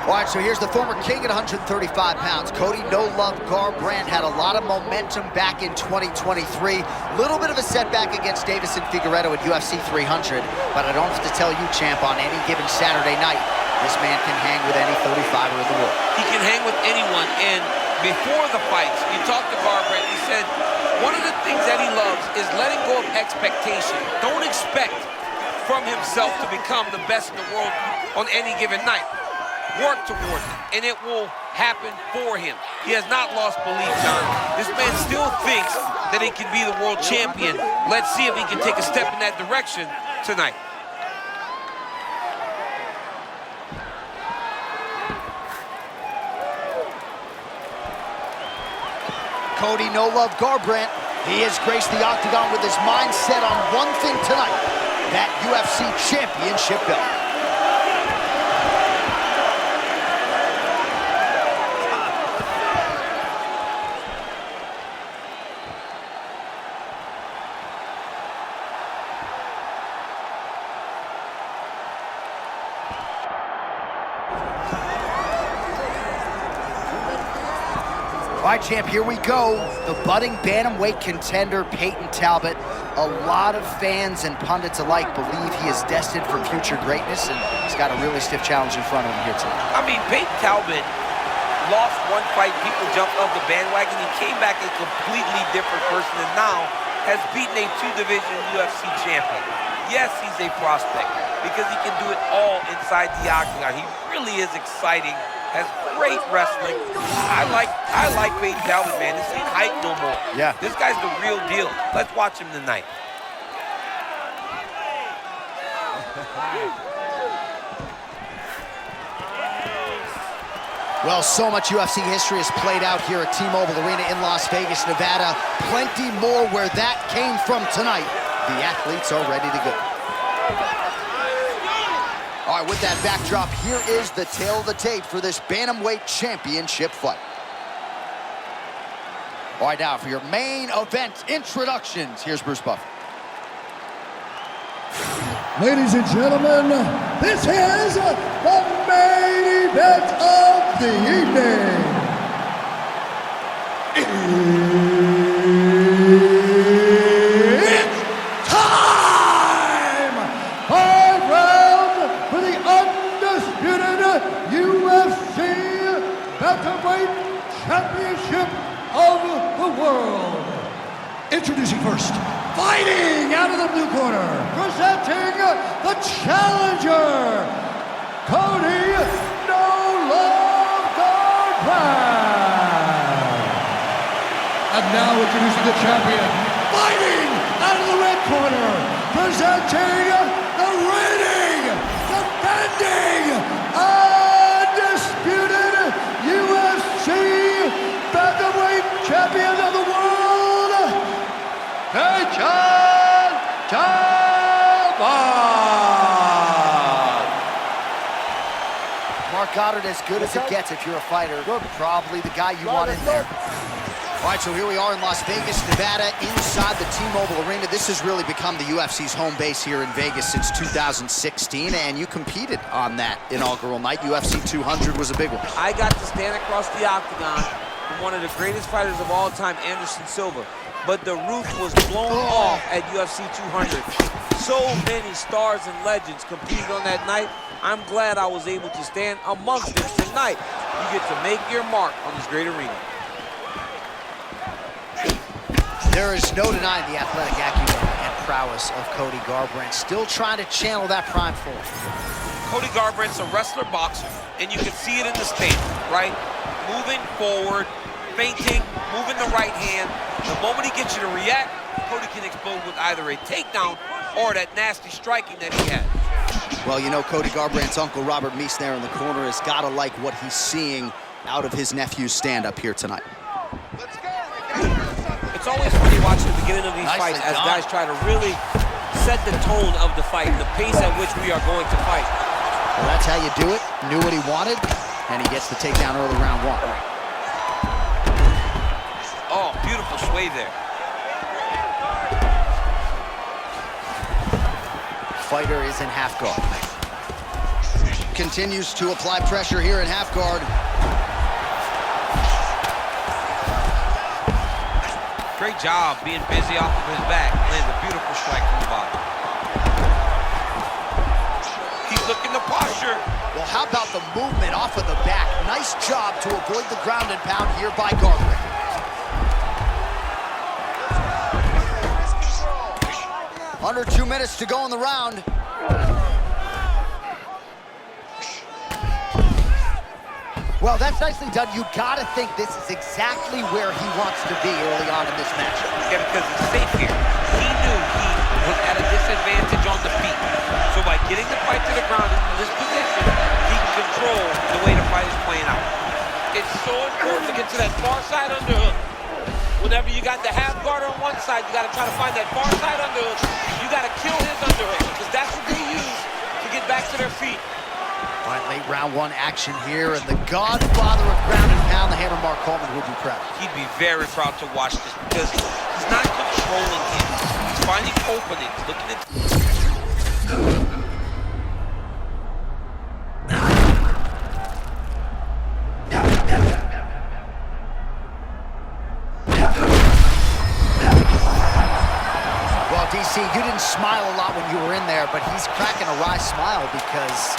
All right, so here's the former king at 135 pounds. Cody "No Love" Garbrandt had a lot of momentum back in 2023. Little bit of a setback against Davison Figueiredo at UFC 300, but I don't have to tell you, champ, on any given Saturday night, this man can hang with any 35er in the world. He can hang with anyone, and before the fights, you talked to Garbrandt, he said one of the things that he loves is letting go of expectation. Don't expect from himself to become the best in the world on any given night. Work towards it, and it will happen for him. He has not lost belief, John. This man still thinks that he can be the world champion. Let's see if he can take a step in that direction tonight. Cody "No Love" Garbrandt, he has graced the octagon with his mind set on one thing tonight, that UFC championship belt. All right, champ, here we go. The budding bantamweight contender, Payton Talbott. A lot of fans and pundits alike believe he is destined for future greatness, and he's got a really stiff challenge in front of him here tonight. I mean, Payton Talbott lost one fight, people jumped off the bandwagon. He came back a completely different person, and now has beaten a two-division UFC champion. Yes, he's a prospect, because he can do it all inside the octagon. He really is exciting. Has great wrestling. I like Payton Talbott, man. This ain't hype no more. Yeah. This guy's the real deal. Let's watch him tonight. Well, so much UFC history has played out here at T-Mobile Arena in Las Vegas, Nevada. Plenty more where that came from tonight. The athletes are ready to go. All right, with that backdrop, here is the tail of the tape for this bantamweight championship fight. All right, now for your main event introductions, here's Bruce Buffer. Ladies and gentlemen, this is the main event of the evening. It's time! 5 rounds for the undisputed UFC Bantamweight Championship of the world. Introducing first, fighting out of the blue corner, presenting the challenger, Cody "No Love" Garbrandt. And now introducing the champion, fighting out of the red corner, presenting the reigning, defending, undisputed UFC Bantamweight Champion of the world, Payton Talbott. Mark Goddard, as good as it gets if you're a fighter. Probably the guy you want in there. All right, so here we are in Las Vegas, Nevada, inside the T-Mobile Arena. This has really become the UFC's home base here in Vegas since 2016, and you competed on that inaugural night. UFC 200 was a big one. I got to stand across the octagon from one of the greatest fighters of all time, Anderson Silva. But the roof was blown off at UFC 200. So many stars and legends competed on that night. I'm glad I was able to stand amongst them tonight. You get to make your mark on this great arena. There is no denying the athletic acumen and prowess of Cody Garbrandt. Still trying to channel that prime form. Cody Garbrandt's a wrestler boxer, and you can see it in the stand, right? Moving forward, feinting, moving the right hand. The moment he gets you to react, Cody can explode with either a takedown or that nasty striking that he had. Well, you know, Cody Garbrandt's uncle, Robert Meese, there in the corner, has got to like what he's seeing out of his nephew's stand-up here tonight. It's always funny watching the beginning of these fights as guys try to really set the tone of the fight, the pace at which we are going to fight. Well, that's how you do it. Knew what he wanted, and he gets the takedown early round one. Oh, beautiful sway there. Fighter is in half guard. continues to apply pressure here in half guard. Great job being busy off of his back. Lands a beautiful strike from the bottom. Keep looking the posture. Well, how about the movement off of the back? Nice job to avoid the ground and pound here by Garbrandt. Under 2 minutes to go in the round. Well, that's nicely done. You gotta think this is exactly where he wants to be early on in this match. Yeah, because it's safe here. He knew he was at a disadvantage on the feet. So by getting the fight to the ground in this position, he can control the way the fight is playing out. It's so important to get to that far side underhook. Whenever you got the half guard on one side, you got to try to find that far side underhook. You got to kill his underhook because that's what they use to get back to their feet. All right, late round one action here, and the godfather of ground and pound, the Hammer Mark Coleman, would be proud. He'd be very proud to watch this because he's not controlling him. He's finding openings, looking at... Well, DC, you didn't smile a lot when you were in there, but he's cracking a wry smile because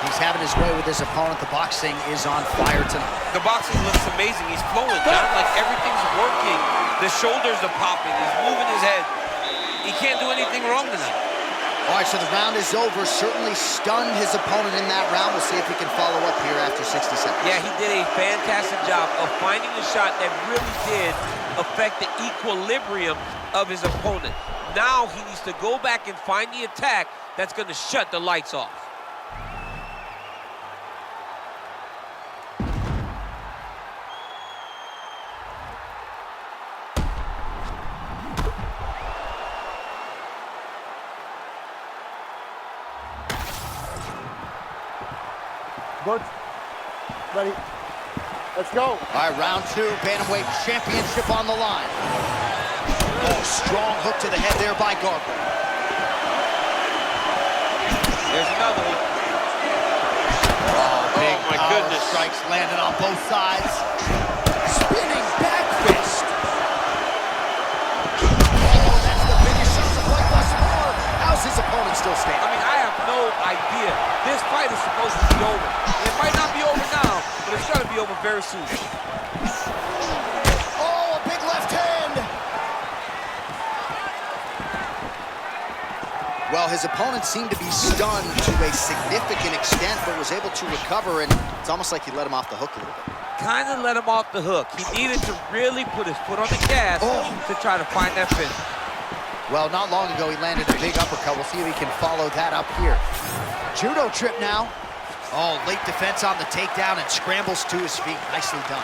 he's having his way with his opponent. The boxing is on fire tonight. The boxing looks amazing. He's flowing, John, like everything's working. The shoulders are popping. He's moving his head. He can't do anything wrong tonight. All right, so the round is over. Certainly stunned his opponent in that round. We'll see if he can follow up here after 60 seconds. Yeah, he did a fantastic job of finding the shot that really did affect the equilibrium of his opponent. Now he needs to go back and find the attack that's going to shut the lights off. Good. Ready. Let's go. All right, round two, bantamweight championship on the line. Oh, strong hook to the head there by Garbrandt. There's another one. Oh, big my power goodness. strikes landed on both sides. Spinning back fist. Oh, that's the biggest shot of the fight thus far. How's his opponent still standing? I mean, I have no idea. This fight is supposed to be over. It might not be over now, but it's going to be over very soon. Oh, a big left hand. Well, his opponent seemed to be stunned to a significant extent, but was able to recover, and it's almost like he let him off the hook a little bit. Kind of let him off the hook. He needed to really put his foot on the gas to try to find that finish. Well, not long ago, he landed a big uppercut. We'll see if he can follow that up here. Judo trip now. Oh, late defense on the takedown and scrambles to his feet. Nicely done.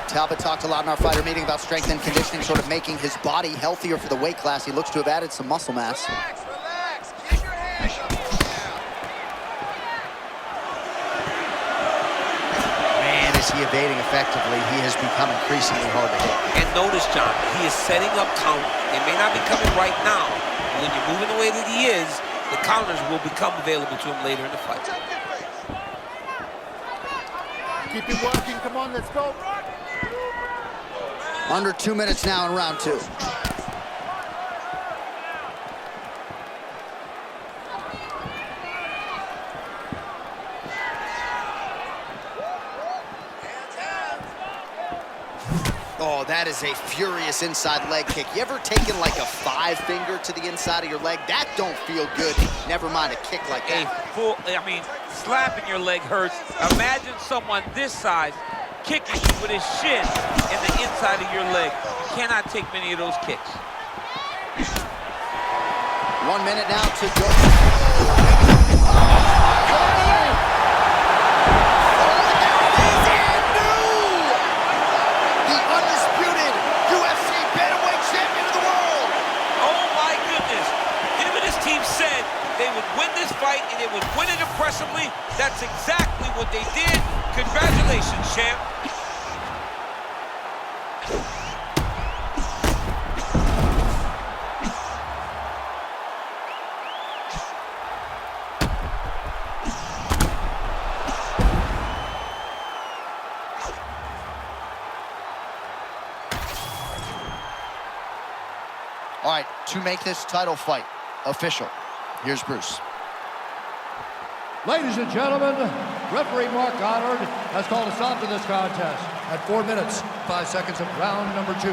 Talbott talked a lot in our fighter meeting about strength and conditioning, sort of making his body healthier for the weight class. He looks to have added some muscle mass. Relax. Keep your hands up. Man, is he evading effectively. He has become increasingly hard to hit. And notice, John, he is setting up count. They may not be coming right now, but when you're moving the way that he is, the counters will become available to him later in the fight. Keep it working. Come on, let's go. Under 2 minutes now in round two. Oh, that is a furious inside leg kick. You ever taken like a 5-finger to the inside of your leg? That don't feel good. Never mind a kick like that. Slapping your leg hurts. Imagine someone this size kicking you with his shin in the inside of your leg. You cannot take many of those kicks. 1 minute now to go. The undisputed UFC bantamweight champion of the world. Oh my goodness. Him and his team said they would win this was win it impressively. That's exactly what they did. Congratulations, champ. All right, to make this title fight official, here's Bruce. Ladies and gentlemen, referee Mark Goddard has called a stop to this contest at 4 minutes, 5 seconds of round number 2.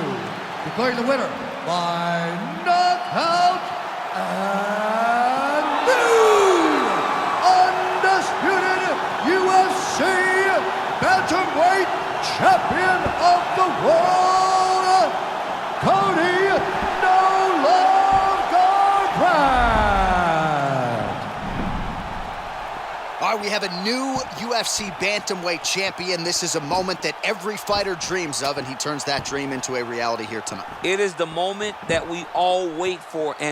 Declaring the winner by knockout and new undisputed UFC bantamweight champion of the world, Cody Garbrandt. All right, we have a new UFC bantamweight champion. This is a moment that every fighter dreams of, and he turns that dream into a reality here tonight. It is the moment that we all wait for. And